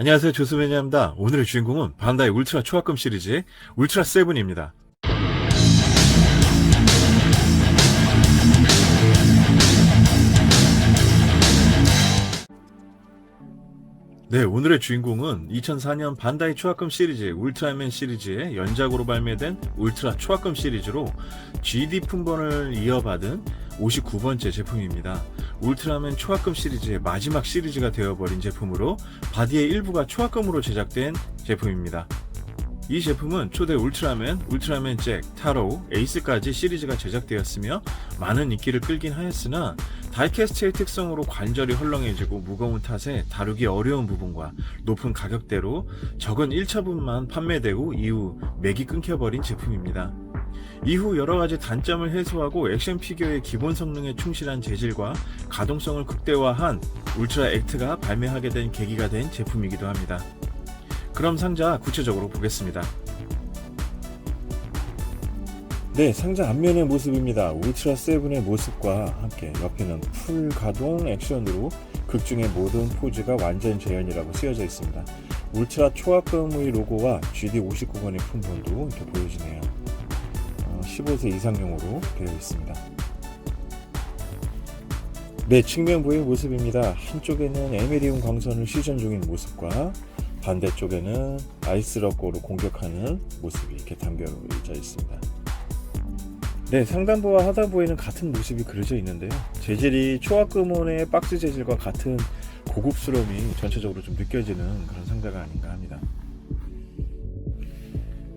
안녕하세요, 조수매니아입니다. 오늘의 주인공은 반다이 울트라 초합금 시리즈의 울트라 세븐입니다. 네, 오늘의 주인공은 2004년 반다이 초합금 시리즈 울트라맨 시리즈의 연작으로 발매된 울트라 초합금 시리즈로 GD 품번을 이어받은 59번째 제품입니다. 울트라맨 초합금 시리즈의 마지막 시리즈가 되어버린 제품으로 바디의 일부가 초합금으로 제작된 제품입니다. 이 제품은 초대 울트라맨, 울트라맨 잭, 타로우, 에이스까지 시리즈가 제작되었으며 많은 인기를 끌긴 하였으나 다이캐스트의 특성으로 관절이 헐렁해지고 무거운 탓에 다루기 어려운 부분과 높은 가격대로 적은 1차분만 판매되고 이후 맥이 끊겨버린 제품입니다. 이후 여러가지 단점을 해소하고 액션 피규어의 기본 성능에 충실한 재질과 가동성을 극대화한 울트라 액트가 발매하게 된 계기가 된 제품이기도 합니다. 그럼 상자 구체적으로 보겠습니다. 네, 상자 앞면의 모습입니다. 울트라 세븐의 모습과 함께 옆에는 풀 가동 액션으로 극중의 모든 포즈가 완전 재현이라고 쓰여져 있습니다. 울트라 초합금의 로고와 GD59번의 품번도 이렇게 보여지네요. 15세 이상용으로 되어 있습니다. 네, 측면부의 모습입니다. 한쪽에는 에메리움 광선을 시전 중인 모습과 반대쪽에는 아이스러거로 공격하는 모습이 이렇게 담겨져 있습니다. 네, 상단부와 하단부에는 같은 모습이 그려져 있는데요. 재질이 초합금원의 박스 재질과 같은 고급스러움이 전체적으로 좀 느껴지는 그런 상자가 아닌가 합니다.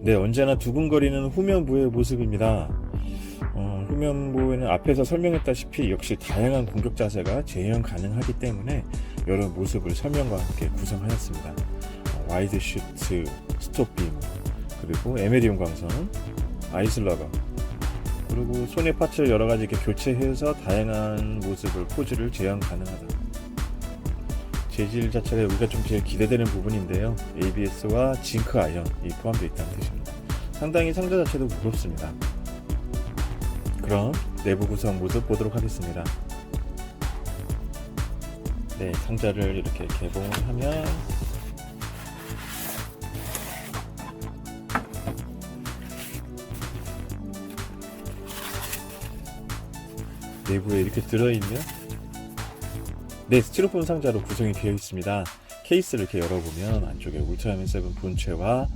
네, 언제나 두근거리는 후면부의 모습입니다. 후면부에는 앞에서 설명했다시피 역시 다양한 공격 자세가 재현 가능하기 때문에 여러 모습을 설명과 함께 구성하였습니다. 와이드 슈트, 스톱빔, 그리고 에메리움 광선, 아이슬러거, 그리고 손의 파츠를 여러가지 이렇게 교체해서 다양한 모습을, 포즈를 재현 가능하다. 재질 자체가 여기가 좀 제일 기대되는 부분인데요. ABS와 징크 아이언이 포함되어 있다는 뜻입니다. 상당히 상자 자체도 무겁습니다. 그럼 내부 구성 모습 보도록 하겠습니다. 네, 상자를 이렇게 개봉하면 내부에 이렇게 들어있는 스티로폼 상자로 구성이 되어 있습니다. 케이스를 이렇게 열어보면 안쪽에 울트라맨 7 본체와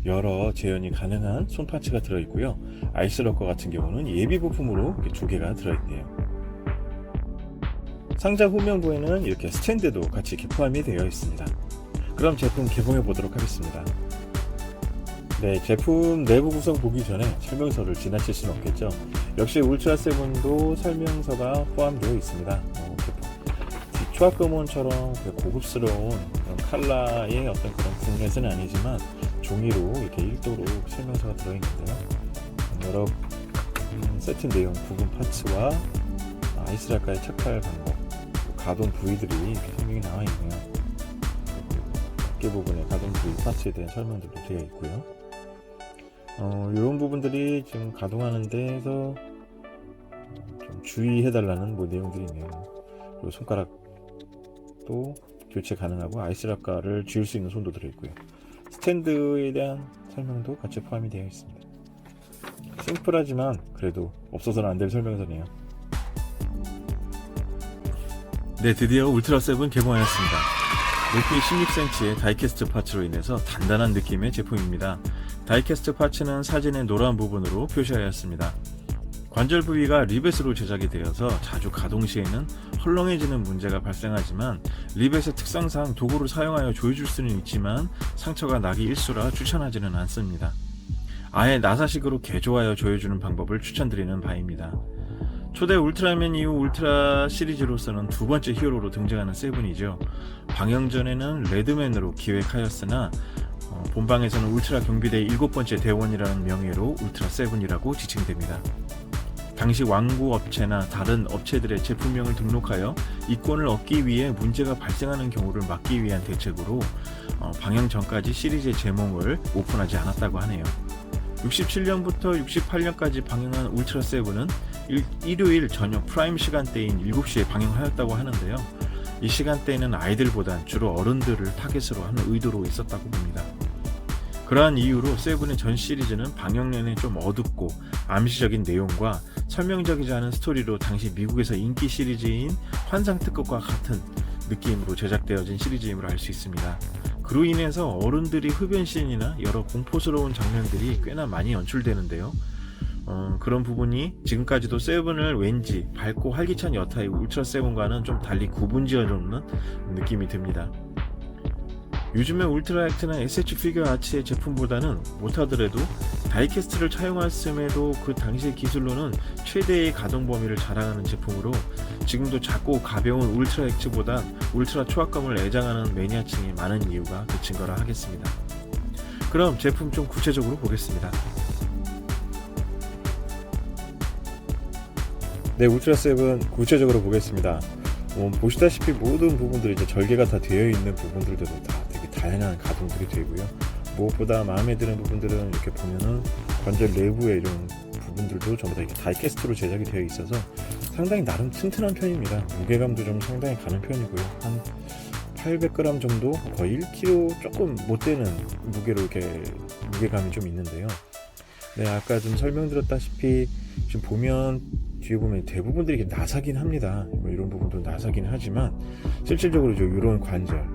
여러 재현이 가능한 손파츠가 들어있고요. 아이스러커 같은 경우는 예비 부품으로 이렇게 2개가 들어있네요. 상자 후면부에는 이렇게 스탠드도 같이 이렇게 포함이 되어 있습니다. 그럼 제품 개봉해 보도록 하겠습니다. 네, 제품 내부 구성 보기 전에 설명서를 지나칠 수는 없겠죠. 역시 울트라 세븐도 설명서가 포함되어 있습니다. 초합금원처럼 고급스러운 그런 컬러의 어떤 그런 분렛은 아니지만 종이로 이렇게 1도로 설명서가 들어있는데요. 여러 세팅 내용, 부분 파츠와 아이스라카의 착할 방법, 가동 부위들이 이렇게 설명이 나와 있네요. 어깨 부분의 가동 부위 파츠에 대한 설명들도 되어 있고요. 이런 부분들이 지금 가동하는 데에서 좀 주의해달라는 내용들이 있네요. 그리고 손가락도 교체 가능하고 아이스라카를 쥐을 수 있는 손도 들어있고요. 스탠드에 대한 설명도 같이 포함이 되어 있습니다. 심플하지만 그래도 없어서는 안 될 설명서네요. 네, 드디어 울트라 세븐 개봉하였습니다. 높이 16cm의 다이캐스트 파츠로 인해서 단단한 느낌의 제품입니다. 다이캐스트 파츠는 사진의 노란 부분으로 표시하였습니다. 관절 부위가 리벳으로 제작이 되어서 자주 가동 시에는 헐렁해지는 문제가 발생하지만 리벳의 특성상 도구를 사용하여 조여줄 수는 있지만 상처가 나기 일쑤라 추천하지는 않습니다. 아예 나사식으로 개조하여 조여주는 방법을 추천드리는 바입니다. 초대 울트라맨 이후 울트라 시리즈로서는 2번째 히어로로 등장하는 세븐이죠. 방영 전에는 레드맨으로 기획하였으나 본방에서는 울트라 경비대의 7번째 대원이라는 명예로 울트라 세븐이라고 지칭됩니다. 당시 왕구 업체나 다른 업체들의 제품명을 등록하여 이권을 얻기 위해 문제가 발생하는 경우를 막기 위한 대책으로 방영 전까지 시리즈의 제목을 오픈하지 않았다고 하네요. 67년부터 68년까지 방영한 울트라 세븐은 일요일 저녁 프라임 시간대인 7시에 방영하였다고 하는데요. 이 시간대에는 아이들보단 주로 어른들을 타겟으로 하는 의도로 있었다고 봅니다. 그러한 이유로 세븐의 전 시리즈는 방영 내내 좀 어둡고 암시적인 내용과 설명적이지 않은 스토리로 당시 미국에서 인기 시리즈인 환상특급과 같은 느낌으로 제작되어진 시리즈임을 알 수 있습니다. 그로 인해서 어른들이 흡연씬이나 여러 공포스러운 장면들이 꽤나 많이 연출되는데요. 그런 부분이 지금까지도 세븐을 왠지 밝고 활기찬 여타의 울트라 세븐과는 좀 달리 구분지어놓는 느낌이 듭니다. 요즘의 울트라 액트나 SH 피규어 아츠의 제품보다는 못하더라도 다이캐스트를 차용했음에도 그 당시의 기술로는 최대의 가동 범위를 자랑하는 제품으로 지금도 작고 가벼운 울트라 액트보다 울트라 초합감을 애장하는 매니아층이 많은 이유가 그 증거라 하겠습니다. 그럼 제품 좀 구체적으로 보겠습니다. 네, 울트라 세븐 구체적으로 보겠습니다. 보시다시피 모든 부분들이 이제 절개가 다 되어 있는 부분들도 다 되게 다양한 가동들이 되고요. 무엇보다 마음에 드는 부분들은 이렇게 보면은 관절 내부의 이런 부분들도 전부 다 이렇게 다이캐스트로 제작이 되어 있어서 상당히 나름 튼튼한 편입니다. 무게감도 좀 상당히 가는 편이고요. 한 800g 정도, 거의 1kg 조금 못 되는 무게로 이렇게 무게감이 좀 있는데요. 네, 아까 좀 설명드렸다시피 지금 보면 뒤에 보면 대부분들이 이렇게 나사긴 합니다. 이런 부분도 나사긴 하지만 실질적으로 이런 관절,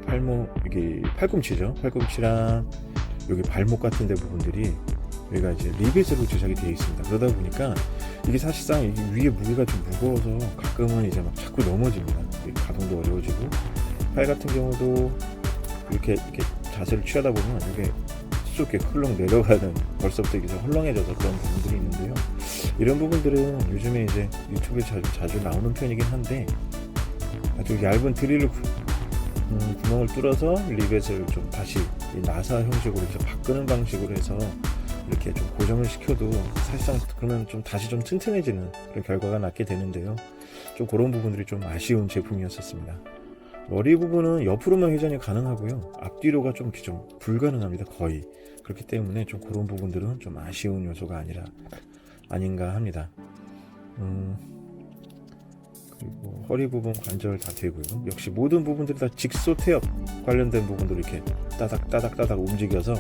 팔목, 이게 팔꿈치죠. 팔꿈치랑 여기 발목 같은 데 부분들이 여기가 이제 리벳으로 제작이 되어 있습니다. 그러다 보니까 이게 사실상 이게 위에 무게가 좀 무거워서 가끔은 이제 막 자꾸 넘어집니다. 가동도 어려워지고, 팔 같은 경우도 이렇게 자세를 취하다 보면 이게 쭉 이렇게 헐렁 내려가는, 벌써부터 이게 헐렁해져서 그런 부분들이 있는데요. 이런 부분들은 요즘에 이제 유튜브에 자주 나오는 편이긴 한데, 아주 얇은 드릴로 구멍을 뚫어서 리벳을 좀 다시 이 나사 형식으로 이렇게 바꾸는 방식으로 해서 이렇게 좀 고정을 시켜도 사실상 그러면 좀 다시 좀 튼튼해지는 그런 결과가 낳게 되는데요. 좀 그런 부분들이 좀 아쉬운 제품이었었습니다. 머리 부분은 옆으로만 회전이 가능하고요. 앞뒤로가 좀 불가능합니다. 거의. 그렇기 때문에 좀 그런 부분들은 좀 아쉬운 요소가 아닌가 합니다. 그리고 허리 부분 관절 다 되고요. 역시 모든 부분들이 다 직소 태엽 관련된 부분들을 이렇게 따닥 움직여서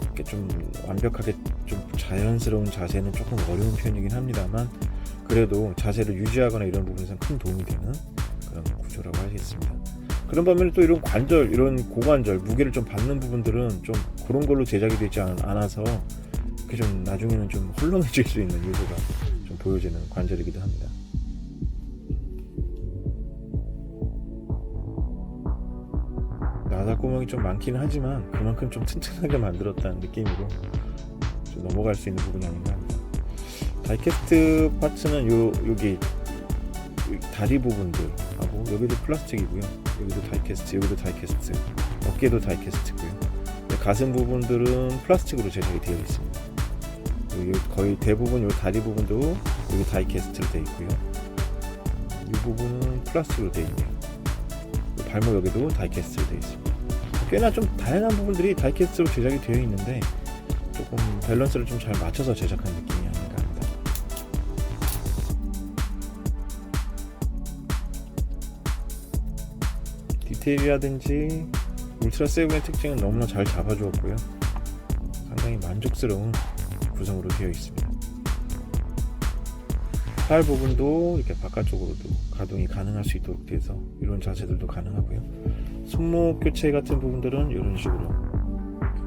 이렇게 좀 완벽하게 좀 자연스러운 자세는 조금 어려운 편이긴 합니다만, 그래도 자세를 유지하거나 이런 부분에서 큰 도움이 되는 그런 구조라고 하겠습니다. 그런 반면에 또 이런 관절, 이런 고관절, 무게를 좀 받는 부분들은 좀 그런 걸로 제작이 되지 않아서 이렇게 좀 나중에는 좀 헐렁해질 수 있는 요소가 좀 보여지는 관절이기도 합니다. 나사구멍이 좀 많긴 하지만 그만큼 좀 튼튼하게 만들었다는 느낌으로 좀 넘어갈 수 있는 부분이 아닌가 합니다. 다이캐스트 파츠는 여기 다리 부분들하고 여기도 플라스틱이고요. 여기도 다이캐스트, 여기도 다이캐스트, 어깨도 다이캐스트고요. 가슴 부분들은 플라스틱으로 제작이 되어 있습니다. 거의 대부분 이 다리 부분도 여기 다이캐스트로 되어 있고요. 이 부분은 플라스틱으로 되어 있네요. 발목 여기도 다이캐스트로 되어 있습니다. 꽤나 좀 다양한 부분들이 다이캐스트로 제작이 되어 있는데 조금 밸런스를 좀 잘 맞춰서 제작한 느낌이 아닌가 합니다. 디테일이라든지 울트라 세븐의 특징은 너무나 잘 잡아주었고요. 상당히 만족스러운 구성으로 되어 있습니다. 팔 부분도 이렇게 바깥쪽으로도 가동이 가능할 수 있도록 돼서 이런 자세들도 가능하고요. 손목 교체 같은 부분들은 이런 식으로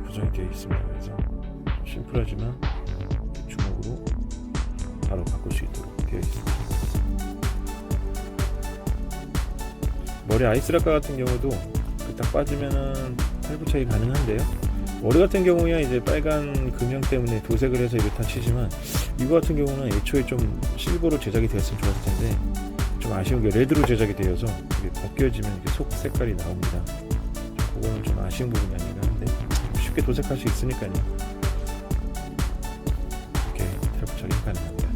구성이 되어 있습니다. 그래서 심플하지만 주먹으로 바로 바꿀 수 있도록 되어 있습니다. 머리 아이스락가 같은 경우도 딱 빠지면은 팔부착이 가능한데요. 머리 같은 경우야 이제 빨간 금형 때문에 도색을 해서 이렇다 치지만, 이거 같은 경우는 애초에 좀 실버로 제작이 되었으면 좋았을 텐데 좀 아쉬운 게 레드로 제작이 되어서 이게 벗겨지면 이렇게 속 색깔이 나옵니다. 그거는 좀 아쉬운 부분이 아닌가 하는데 쉽게 도색할 수 있으니까요. 이렇게 탈부착이 가능합니다.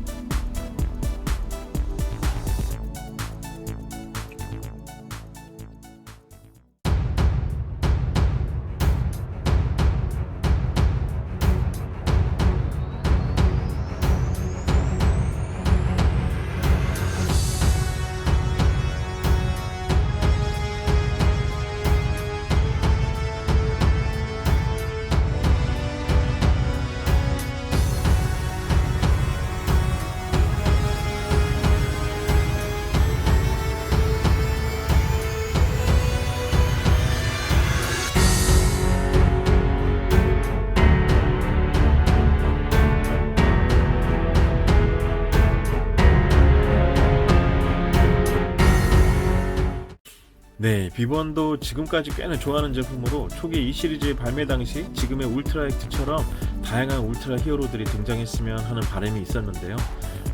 비번도 지금까지 꽤나 좋아하는 제품으로 초기 이 시리즈의 발매 당시 지금의 울트라 액트처럼 다양한 울트라 히어로들이 등장했으면 하는 바람이 있었는데요.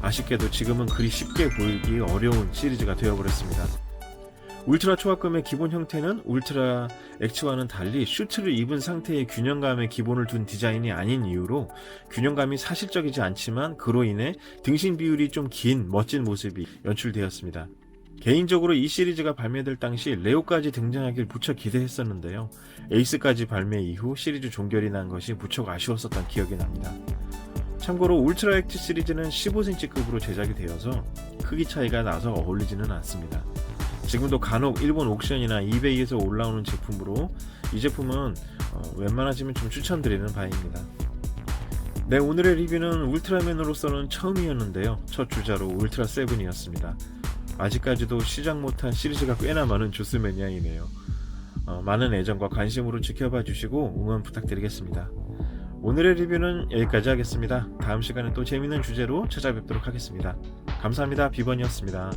아쉽게도 지금은 그리 쉽게 보이기 어려운 시리즈가 되어버렸습니다. 울트라 초합금의 기본 형태는 울트라 X와는 달리 슈트를 입은 상태의 균형감에 기본을 둔 디자인이 아닌 이유로 균형감이 사실적이지 않지만 그로 인해 등신 비율이 좀 긴 멋진 모습이 연출되었습니다. 개인적으로 이 시리즈가 발매될 당시 레오까지 등장하길 무척 기대했었는데요. 에이스까지 발매 이후 시리즈 종결이 난 것이 무척 아쉬웠었던 기억이 납니다. 참고로 울트라 액트 시리즈는 15cm급으로 제작이 되어서 크기 차이가 나서 어울리지는 않습니다. 지금도 간혹 일본 옥션이나 이베이에서 올라오는 제품으로 이 제품은 웬만하시면 좀 추천드리는 바입니다. 네, 오늘의 리뷰는 울트라맨으로서는 처음이었는데요. 첫 주자로 울트라 세븐이었습니다. 아직까지도 시작 못한 시리즈가 꽤나 많은 조스 매니아이네요. 많은 애정과 관심으로 지켜봐 주시고 응원 부탁드리겠습니다. 오늘의 리뷰는 여기까지 하겠습니다. 다음 시간에 또 재밌는 주제로 찾아뵙도록 하겠습니다. 감사합니다. 비번이었습니다.